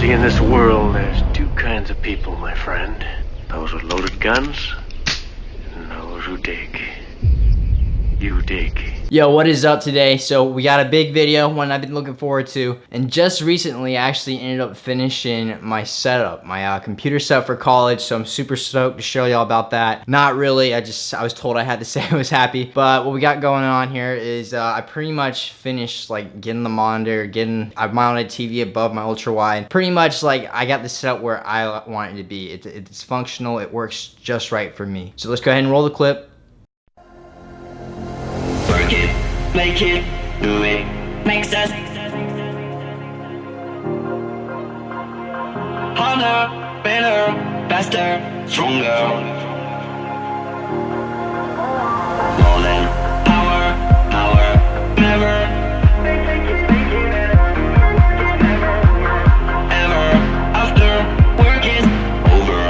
See, in this world, there's two kinds of people, my friend. Those with loaded guns, and those who dig. You dig. Yo, what is up today? So we got a big video, one I've been looking forward to, and just recently I actually ended up finishing my setup, my computer setup for college, so I'm super stoked to show y'all about that. Not really, I was told I had to say I was happy, but what we got going on here is I pretty much finished like getting the monitor, I've mounted a TV above my ultra wide. Pretty much like I got the setup where I want it to be. It's functional, it works just right for me. So let's go ahead and roll the clip. Work it, make it, do it, makes us harder, better, faster, stronger. More than power, never, ever, after work is over.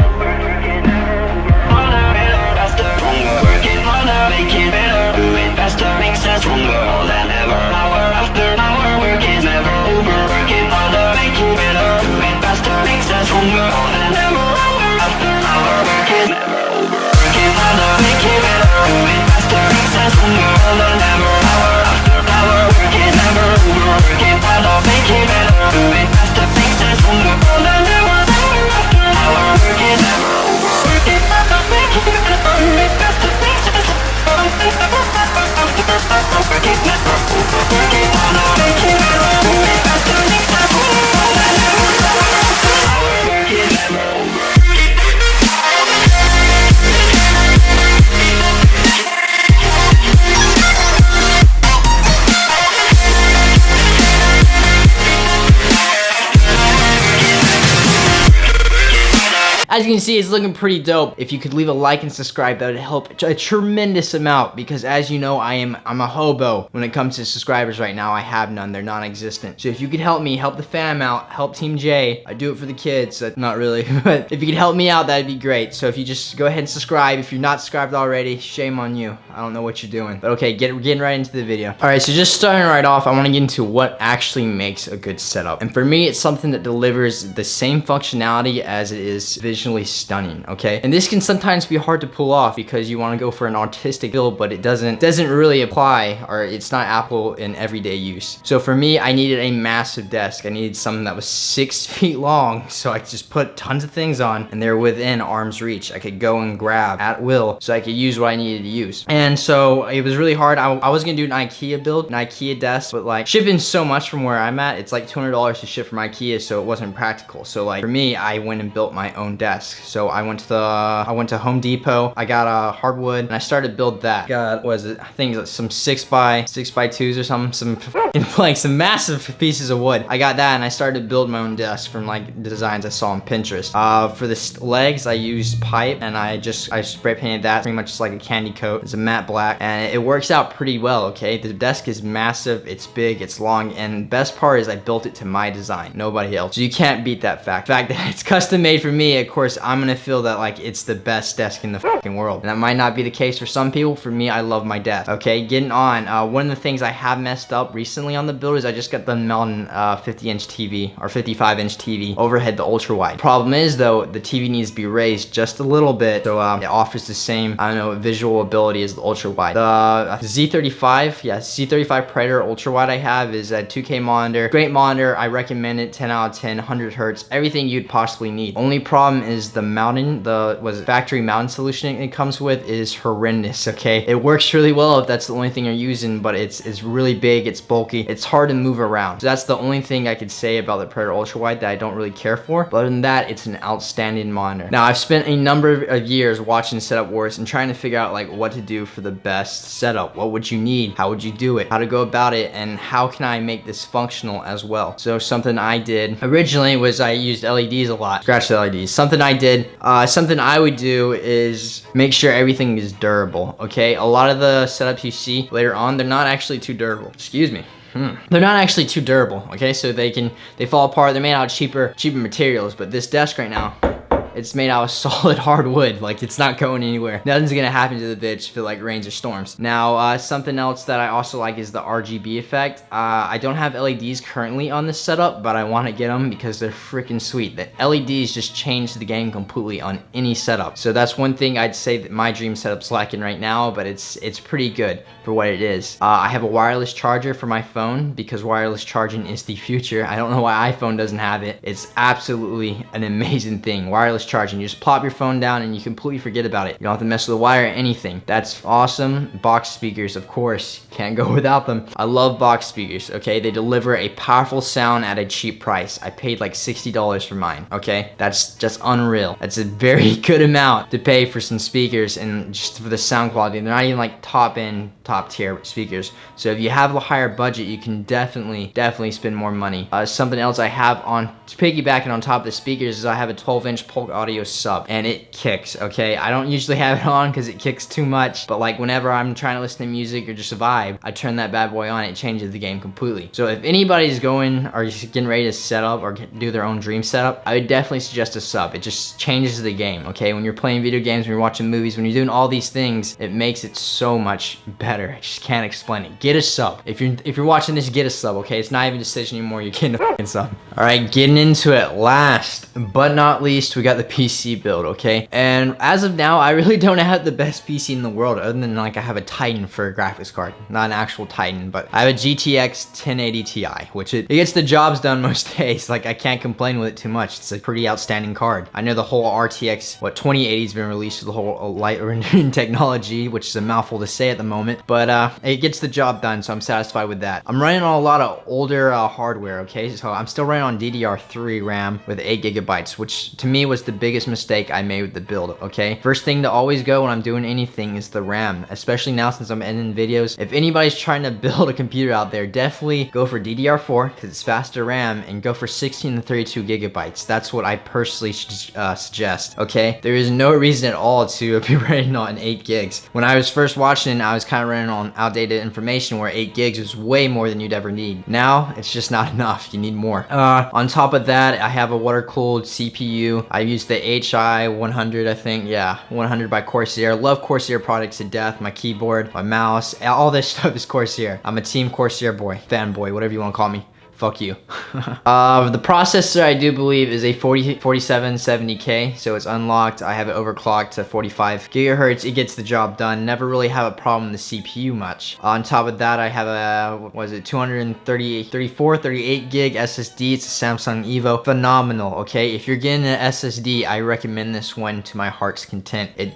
Harder, better, faster, stronger. Work it harder, make it better, do it faster, makes us stronger. More than ever, hour after hour, work is never over. Work it harder, make it better, do it faster, makes us stronger. More than ever, hour after hour, work is never over. Work it harder, make it better, do it faster, makes us stronger. More than ever, hour after hour, work is never over. Work it harder, make it better, do it faster, makes us stronger. More than ever, hour after hour, work is never over. Work it harder, make it better, do it faster, makes us stronger. As you can see, it's looking pretty dope. If you could leave a like and subscribe, that would help a tremendous amount, because as you know, I'm a hobo when it comes to subscribers right now. I have none, they're non-existent. So if you could help me, help the fam out, help Team J. I do it for the kids, not really, but if you could help me out, that'd be great. So if you just go ahead and subscribe. If you're not subscribed already, shame on you. I don't know what you're doing. But okay, getting right into the video. Alright, so just starting right off, I want to get into what actually makes a good setup. And for me, it's something that delivers the same functionality as it is visually stunning, okay? And this can sometimes be hard to pull off because you want to go for an artistic build, but it doesn't really apply, or it's not Apple in everyday use. So for me, I needed a massive desk. I needed something that was 6 feet long, so I could just put tons of things on and they're within arm's reach. I could go and grab at will, so I could use what I needed to use. And so it was really hard. I was gonna do an IKEA build, an IKEA desk, but like shipping so much from where I'm at, it's like $200 to ship from IKEA, so it wasn't practical. So like for me, I went and built my own desk. So I went to Home Depot. I got a hardwood and I started to build that. Got, what is it? I think it's like some 6x2s or something, some massive pieces of wood. I got that and I started to build my own desk from like designs I saw on Pinterest. For the legs, I used pipe and I spray painted that pretty much just like a candy coat. It's a matte black and it works out pretty well, okay? The desk is massive, it's big, it's long, and best part is I built it to my design, nobody else. So you can't beat that fact. The fact that it's custom made for me, of course, I'm gonna feel that like it's the best desk in the fucking world. And that might not be the case for some people. For me, I love my desk. Okay, getting on. One of the things I have messed up recently on the build is I just got the mountain 50-inch TV or 55-inch TV overhead, the ultra wide. Problem is though, the TV needs to be raised just a little bit so it offers the same, I don't know, visual ability as the ultra wide. The Z35, yeah, Z35 Predator ultra wide I have is a 2K monitor. Great monitor. I recommend it. 10 out of 10, 100 hertz, everything you'd possibly need. Only problem is the mounting, factory mounting solution it comes with is horrendous, okay? It works really well if that's the only thing you're using, but it's really big, it's bulky, it's hard to move around. So that's the only thing I could say about the Predator Ultra Wide that I don't really care for. But other than that, it's an outstanding monitor. Now, I've spent a number of years watching setup wars and trying to figure out like what to do for the best setup. What would you need? How would you do it? How to go about it? And how can I make this functional as well? So something I did originally was I used LEDs a lot. Scratch the LEDs. Something I did, something I would do is make sure everything is durable, okay? A lot of the setups you see later on, they're not actually too durable. Excuse me. They're not actually too durable, okay? So they fall apart. They're made out of cheaper materials, but this desk right now, It's made out of solid hardwood. Like, it's not going anywhere. Nothing's gonna happen to the bitch if it like rains or storms. Now, something else that I also like is the RGB effect. I don't have LEDs currently on this setup, but I want to get them because they're freaking sweet. The LEDs just change the game completely on any setup. So that's one thing I'd say that my dream setup's lacking right now, but it's pretty good for what it is. I have a wireless charger for my phone because wireless charging is the future. I don't know why iPhone doesn't have it. It's absolutely an amazing thing. Wireless charging. You just plop your phone down and you completely forget about it. You don't have to mess with the wire or anything. That's awesome. Box speakers, of course. Can't go without them. I love box speakers, okay? They deliver a powerful sound at a cheap price. I paid like $60 for mine, okay? That's just unreal. That's a very good amount to pay for some speakers and just for the sound quality. They're not even like top tier speakers. So if you have a higher budget, you can definitely spend more money. Something else I have on, piggybacking on top of the speakers, is I have a 12-inch Polk Audio sub and it kicks, okay? I don't usually have it on because it kicks too much, but like whenever I'm trying to listen to music or just a vibe, I turn that bad boy on, it changes the game completely. So if anybody's going or just getting ready to set up or do their own dream setup, I would definitely suggest a sub. It just changes the game, okay? When you're playing video games, when you're watching movies, when you're doing all these things, it makes it so much better. I just can't explain it. Get a sub. If you're watching this, get a sub, okay? It's not even a decision anymore. You're getting a fucking sub. All right, getting into it. Last but not least, we got the PC build, okay? And as of now, I really don't have the best PC in the world, other than like I have a Titan for a graphics card, not an actual Titan, but I have a GTX 1080 Ti, which it gets the jobs done most days. Like, I can't complain with it too much. It's a pretty outstanding card. I know the whole RTX 2080 has been released with the whole light rendering technology, which is a mouthful to say at the moment, but it gets the job done, so I'm satisfied with that. I'm running on a lot of older hardware, okay? So I'm still running on DDR3 RAM with 8 gigabytes, which to me was the biggest mistake I made with the build, okay? First thing to always go when I'm doing anything is the RAM, especially now since I'm editing videos. If anybody's trying to build a computer out there, definitely go for DDR4 because it's faster RAM, and go for 16 to 32 gigabytes. That's what I personally suggest, okay? There is no reason at all to be running on 8 gigs. When I was first watching, I was kind of running on outdated information where 8 gigs was way more than you'd ever need. Now, it's just not enough. You need more. On top of that, I have a water-cooled CPU. I use the HI 100, I think. Yeah, 100 by Corsair. Love Corsair products to death. My keyboard, my mouse, all this stuff is Corsair. I'm a team Corsair boy, fanboy, whatever you want to call me. Fuck you. The processor, I do believe, is a 4770K, so it's unlocked. I have it overclocked to 45 gigahertz. It gets the job done. Never really have a problem with the CPU much. On top of that, I have a, what was it, 38 gig SSD. It's a Samsung Evo. Phenomenal, okay? If you're getting an SSD, I recommend this one to my heart's content. It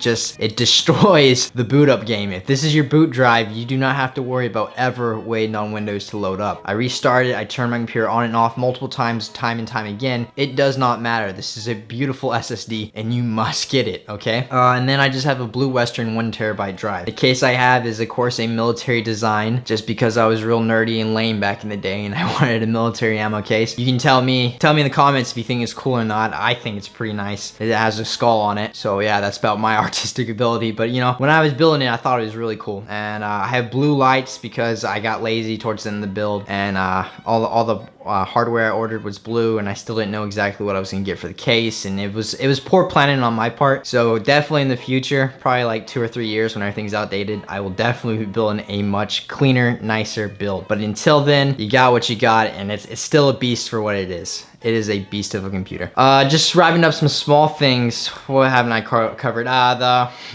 destroys the boot up game. If this is your boot drive, you do not have to worry about ever waiting on Windows to load up. I restarted, I turned my computer on and off multiple times, time and time again. It does not matter. This is a beautiful SSD and you must get it, okay? And then I just have a Blue Western 1TB drive. The case I have is, of course, a military design, just because I was real nerdy and lame back in the day and I wanted a military ammo case. You can tell me in the comments if you think it's cool or not. I think it's pretty nice. It has a skull on it. So yeah, that's about my artistic ability. But you know, when I was building it, I thought it was really cool. And I have blue lights because I got lazy towards the end of the build, and all the hardware I ordered was blue, and I still didn't know exactly what I was gonna get for the case, and it was poor planning on my part. So definitely in the future, probably like 2 or 3 years when everything's outdated, I will definitely be building a much cleaner, nicer build. But until then, you got what you got, and it's still a beast for what it is. It is a beast of a computer. Just wrapping up some small things. What haven't I covered?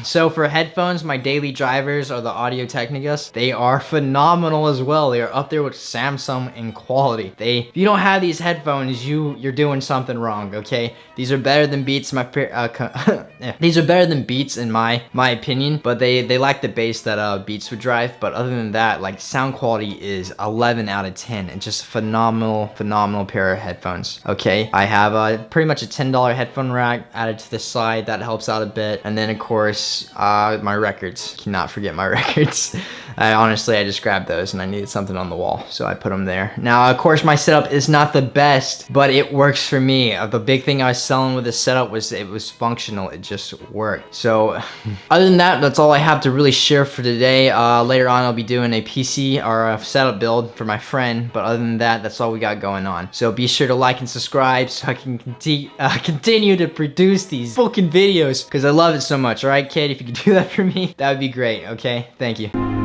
So for headphones, my daily drivers are the Audio Technicas. They are phenomenal as well. They are up there with Samsung in quality. If you don't have these headphones, you're doing something wrong, okay? These are better than Beats. These are better than Beats in my opinion, but they lack the bass that Beats would drive. But other than that, like, sound quality is 11 out of 10. It's just a phenomenal pair of headphones. Okay, I have pretty much a $10 headphone rack added to the side. That helps out a bit. And then of course, my records. Cannot forget my records. I just grabbed those and I needed something on the wall, so I put them there. Now, of course, my setup is not the best, but it works for me. The big thing I was selling with this setup was it was functional. It just worked. So other than that, that's all I have to really share for today. Later on, I'll be doing a PC or a setup build for my friend, but other than that, that's all we got going on. So be sure to like and subscribe so I can continue to produce these fucking videos because I love it so much. All right, kid, if you could do that for me, that would be great. Okay, thank you.